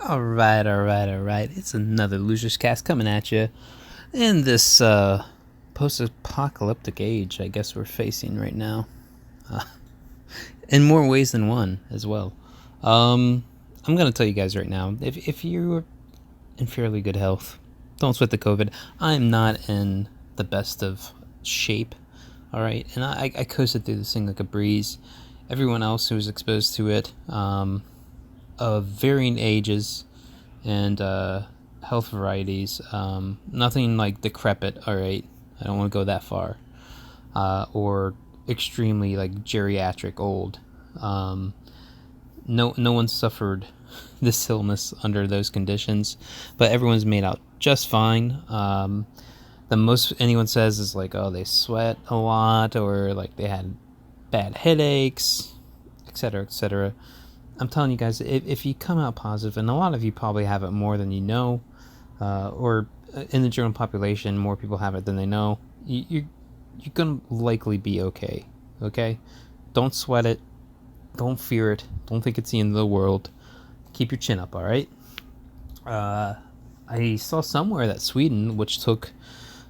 All right. It's another Luciuscast coming at you in this post-apocalyptic age, I guess we're facing right now, in more ways than one as well. I'm gonna tell you guys right now, if you're in fairly good health, don't sweat the COVID. I'm not in the best of shape. All right, and I coasted through this thing like a breeze. Everyone else who was exposed to it, of varying ages and health varieties. Nothing like decrepit. All right, I don't want to go that far, or extremely like geriatric old. No one suffered this illness under those conditions, but everyone's made out just fine. The most anyone says is like, oh, they sweat a lot, or like they had bad headaches, etc., etc. I'm telling you guys, if you come out positive, and a lot of you probably have it more than you know, or in the general population, more people have it than they know, you're gonna likely be okay. Okay, don't sweat it, don't fear it, don't think it's the end of the world. Keep your chin up, all right. I saw somewhere that Sweden, which took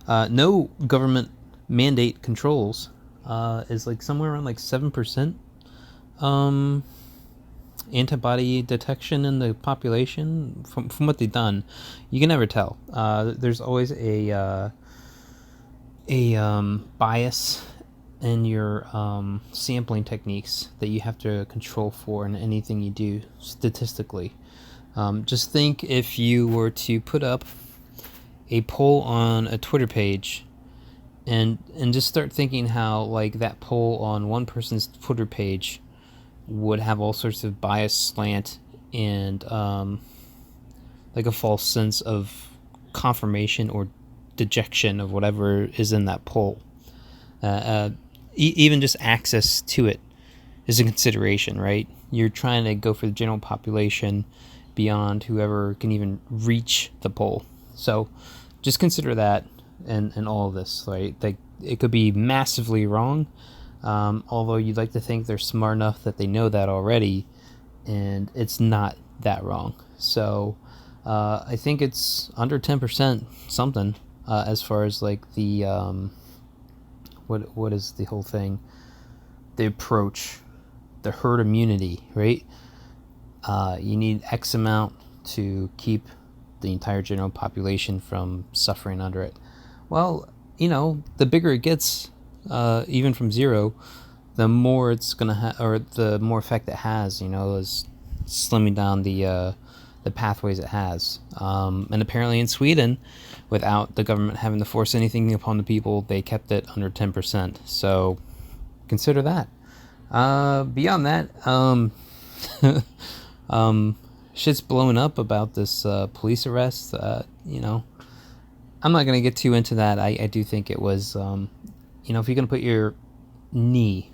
no government mandate controls, is like somewhere around like 7% antibody detection in the population from what they've done. You can never tell. There's always a bias in your sampling techniques that you have to control for in anything you do statistically. Just think if you were to put up a poll on a Twitter page, and just start thinking how like that poll on one person's Twitter page would have all sorts of bias, slant, and like a false sense of confirmation or dejection of whatever is in that poll. Even just access to it is a consideration, right? You're trying to go for the general population beyond whoever can even reach the poll. So just consider that and all of this, right? Like, it could be massively wrong, although you'd like to think they're smart enough that they know that already, and it's not that wrong. So I think it's under 10% something, as far as like the what is the whole thing, the approach, the herd immunity, right? You need X amount to keep the entire general population from suffering under it. Well, the bigger it gets, even from zero, the more it's gonna have, or the more effect it has. Is slimming down the pathways it has. And apparently in Sweden, without the government having to force anything upon the people, they kept it under 10%. So consider that. Beyond that, shit's blowing up about this police arrest. I'm not gonna get too into that. I do think it was, if you're gonna put your knee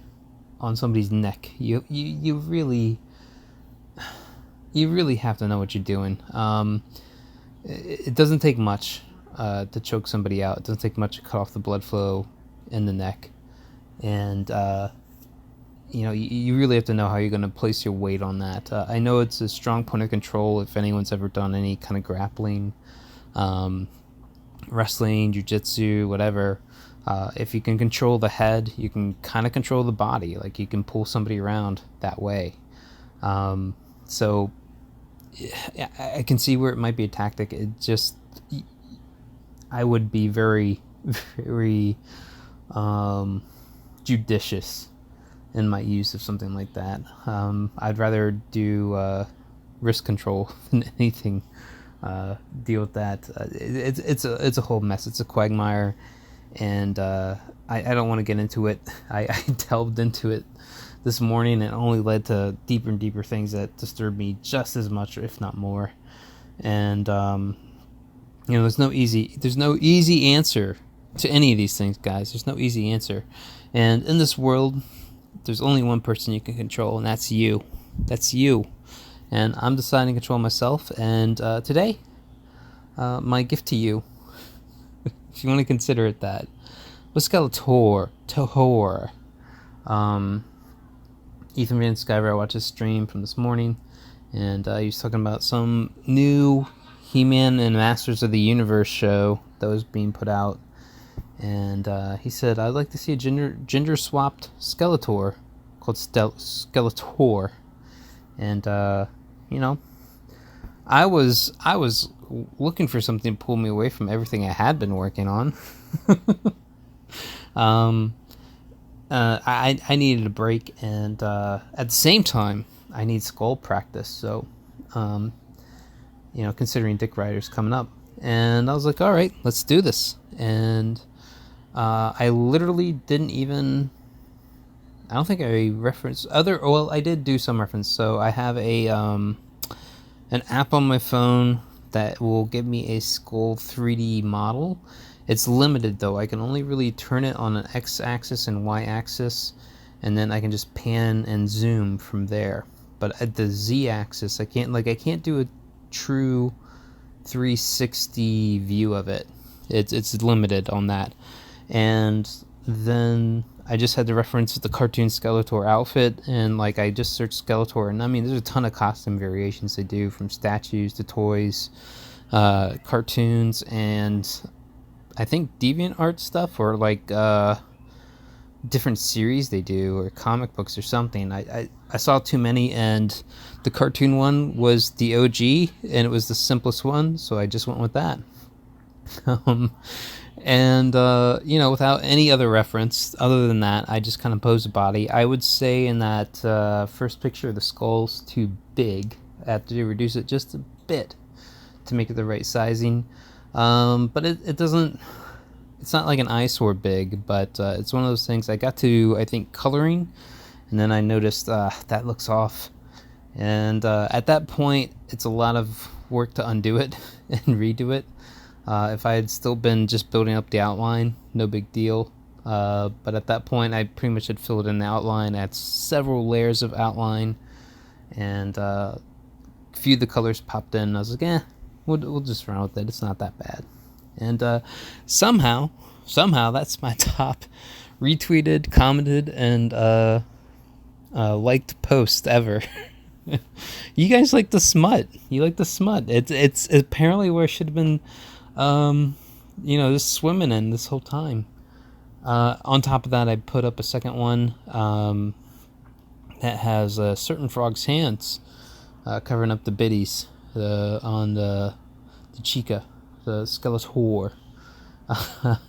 on somebody's neck, you really have to know what you're doing. It doesn't take much to choke somebody out. It doesn't take much to cut off the blood flow in the neck, and you really have to know how you're going to place your weight on that. I know it's a strong point of control if anyone's ever done any kind of grappling, wrestling, jiu-jitsu, whatever. If you can control the head, you can kind of control the body. Like, you can pull somebody around that way. So I can see where it might be a tactic. It just, I would be very, very judicious in my use of something like that. I'd rather do risk control than anything. Deal with that. It's a whole mess. It's a quagmire, and I don't want to get into it. I delved into it this morning, and it only led to deeper and deeper things that disturb me just as much, if not more. And there's no easy answer to any of these things, guys. There's no easy answer, and in this world, there's only one person you can control, and that's you. That's you. And I'm deciding to control myself. And today, my gift to you, if you want to consider it that, was Skeletwhore. Ethan Van Skyver, I watched his stream from this morning, and he was talking about some new He-Man and Masters of the Universe show that was being put out, and he said, "I'd like to see a gender swapped Skeletor called Skeletwhore," and you know, I was looking for something to pull me away from everything I had been working on. I needed a break, and at the same time, I need skull practice. So, considering Dick Rider's coming up, and I was like, all right, let's do this. And I literally didn't even. I don't think I referenced other. Well, I did do some reference. So I have an app on my phone that will give me a skull 3D model. It's limited though. I can only really turn it on an X-axis and Y-axis, and then I can just pan and zoom from there. But at the Z-axis, I can't do a true 360 view of it. It's limited on that. And then I just had to reference the cartoon Skeletor outfit, and I just searched Skeletor, and I mean there's a ton of costume variations they do, from statues to toys, cartoons, and I think DeviantArt stuff, or different series they do, or comic books or something. I saw too many, and the cartoon one was the OG, and it was the simplest one, so I just went with that. And without any other reference other than that, I just kind of posed a body. I would say in that first picture, the skull's too big. I have to reduce it just a bit to make it the right sizing. But it doesn't. It's not like an eyesore big, but it's one of those things. I got to, I think, coloring, and then I noticed that looks off. And at that point, it's a lot of work to undo it and redo it. If I had still been just building up the outline, no big deal. But at that point, I pretty much had filled in the outline. I had several layers of outline, and a few of the colors popped in. I was like, we'll just run with it. It's not that bad. And somehow, that's my top retweeted, commented, and liked post ever. You guys like the smut. You like the smut. It's apparently where I should have been, just swimming in this whole time. On top of that, I put up a second one that has a certain frog's hands covering up the biddies on the chica, the Skeletwhore,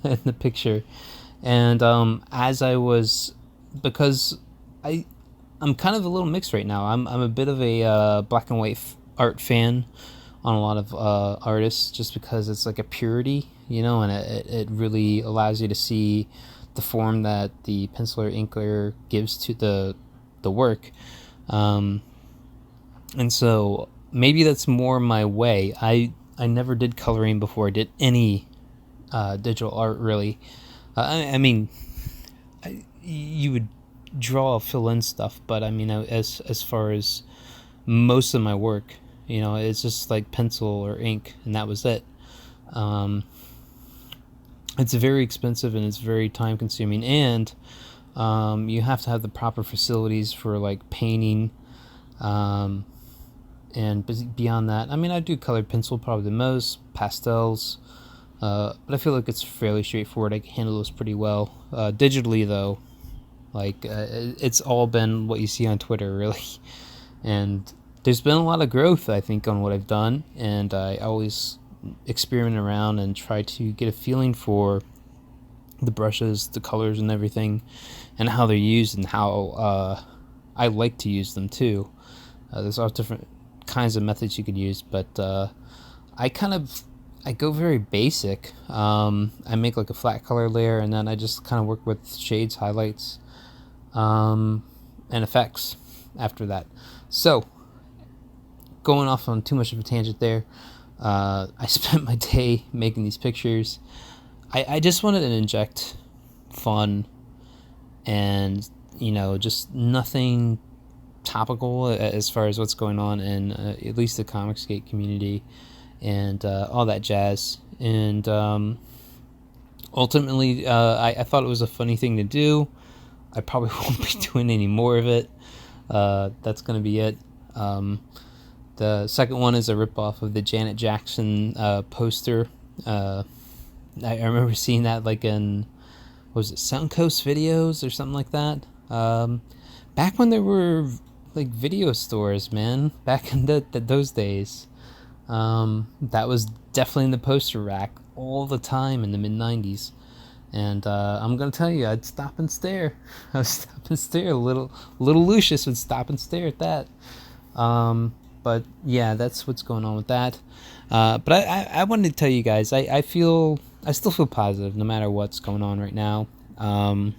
in the picture. And as I was, because I'm kind of a little mixed right now. I'm a bit of a black and white art fan on a lot of artists, just because it's like a purity, and it really allows you to see the form that the penciler inker gives to the work. And so maybe that's more my way. I never did coloring before I did any digital art, really. I mean, you would draw, fill in stuff, but I mean, as far as most of my work, it's just like pencil or ink, and that was it. It's very expensive, and it's very time consuming, and you have to have the proper facilities for painting, and beyond that, I mean, I do colored pencil probably the most, pastels, but I feel like it's fairly straightforward. I can handle those pretty well. Digitally though, it's all been what you see on Twitter, really. And there's been a lot of growth, I think, on what I've done, and I always experiment around and try to get a feeling for the brushes, the colors, and everything, and how they're used, and how I like to use them too. There's all different kinds of methods you could use, but I go very basic. I make a flat color layer, and then I just kind of work with shades, highlights, and effects after that. So, going off on too much of a tangent there, I spent my day making these pictures. I just wanted to inject fun and, just nothing topical as far as what's going on in at least the Comicsgate community and all that jazz. And ultimately, I thought it was a funny thing to do. I probably won't be doing any more of it. That's going to be it. The second one is a ripoff of the Janet Jackson poster. I remember seeing that like in, was it Soundcoast Videos or something like that? Back when there were like video stores, man. Back in those days. That was definitely in the poster rack all the time in the mid-90s. And I'm gonna tell you, I'd stop and stare. I would stop and stare. Little Lucius would stop and stare at that. But yeah, that's what's going on with that. But I wanted to tell you guys, I still feel positive no matter what's going on right now. And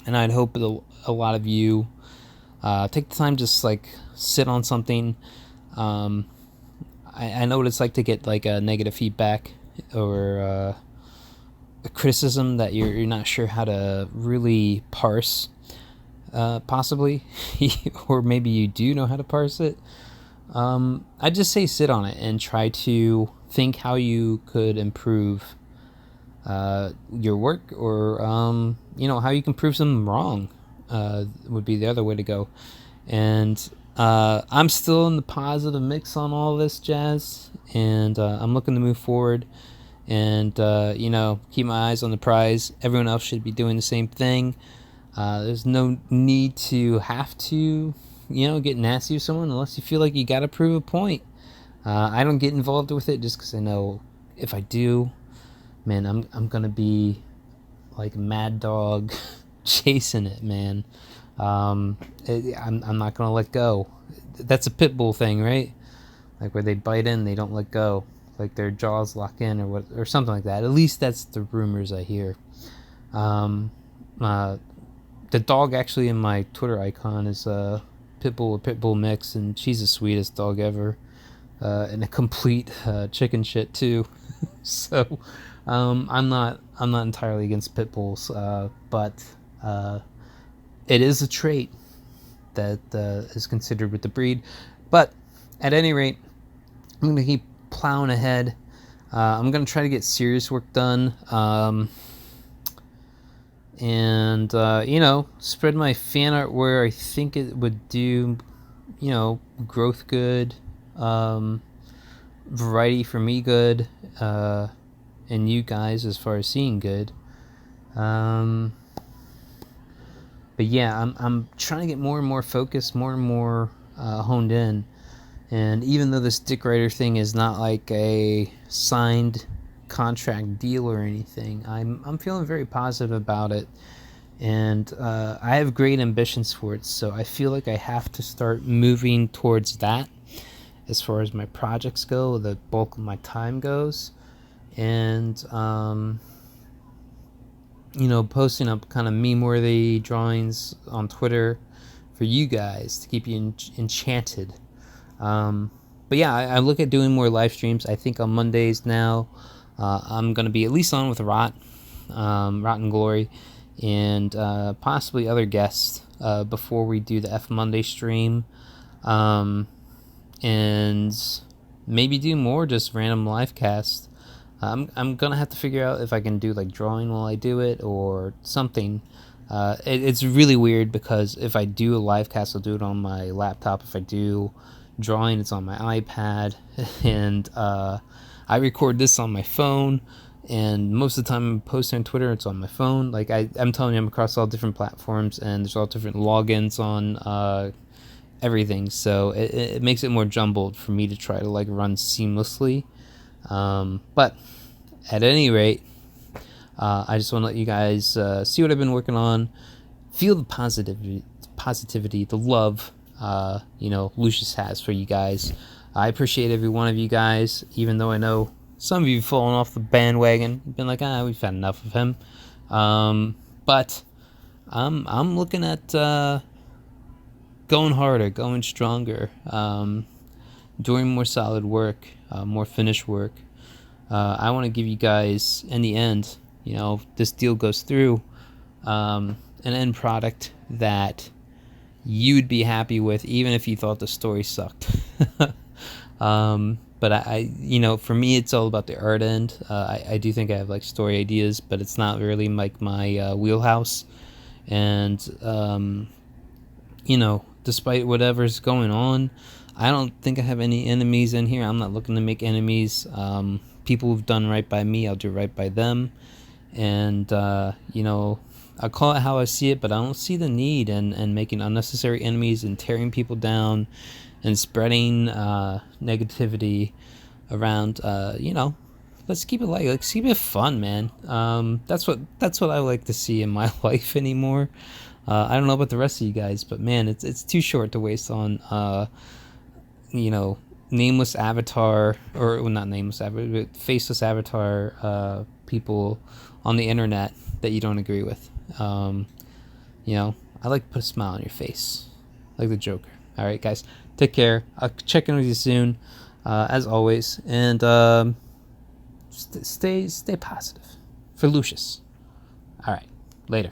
I'd hope that a lot of you take the time to just like sit on something. I know what it's like to get like a negative feedback or a criticism that you're not sure how to really parse, possibly, or maybe you do know how to parse it. I just say sit on it and try to think how you could improve your work, or how you can prove something wrong would be the other way to go. And I'm still in the positive mix on all this jazz, and I'm looking to move forward and keep my eyes on the prize. Everyone else should be doing the same thing. There's no need to have to get nasty with someone unless you feel like you gotta prove a point. I don't get involved with it just because I know if I do, man, I'm gonna be like mad dog chasing it, man. I'm not gonna let go. That's a pit bull thing, right? Like where they bite in, they don't let go, like their jaws lock in, or something like that. At least that's the rumors I hear. The dog actually in my Twitter icon is a pit bull mix, and she's the sweetest dog ever, and a complete chicken shit too. So I'm not entirely against pit bulls, but it is a trait that is considered with the breed. But at any rate, I'm gonna keep plowing ahead. I'm gonna try to get serious work done, and spread my fan art where I think it would do growth good, variety for me good, and you guys as far as seeing good. But yeah, I'm trying to get more and more focused, more and more honed in. And even though this Dick Rider thing is not like a signed contract deal or anything, I'm feeling very positive about it. And I have great ambitions for it, so I feel like I have to start moving towards that as far as my projects go, the bulk of my time goes. And posting up kind of meme-worthy drawings on Twitter for you guys to keep you enchanted. But yeah, I look at doing more live streams. I think on Mondays now, I'm going to be at least on with Rot and Glory, and possibly other guests before we do the F Monday stream. And maybe do more just random live casts. I'm gonna have to figure out if I can do like drawing while I do it or something. It's really weird because if I do a live cast, I'll do it on my laptop. If I do drawing, it's on my iPad, and I record this on my phone. And most of the time I'm posting on Twitter, it's on my phone. Like I'm telling you, I'm across all different platforms, and there's all different logins on everything. So it makes it more jumbled for me to try to like run seamlessly. But at any rate, I just want to let you guys see what I've been working on, feel the positivity, the love, Lucius has for you guys. I appreciate every one of you guys, even though I know some of you have fallen off the bandwagon, been like, we've had enough of him. But I'm looking at going harder, going stronger, doing more solid work, more finished work. I want to give you guys, in the end, this deal goes through, an end product that you'd be happy with, even if you thought the story sucked. But I for me, it's all about the art end. I do think I have like story ideas, but it's not really like my wheelhouse. And despite whatever's going on, I don't think I have any enemies in here. I'm not looking to make enemies. People who've done right by me, I'll do right by them. And, you know, I call it how I see it, but I don't see the need in making unnecessary enemies and tearing people down and spreading negativity around. You know, let's keep it light. Let's keep it fun, man. That's what I like to see in my life anymore. I don't know about the rest of you guys, but man, it's too short to waste on you know, nameless avatar, or well, not nameless avatar, but faceless avatar people on the internet that you don't agree with. You know, I like to put a smile on your face, like the Joker. All right, guys, take care. I'll check in with you soon, as always, and stay positive for Lucius. All right, later.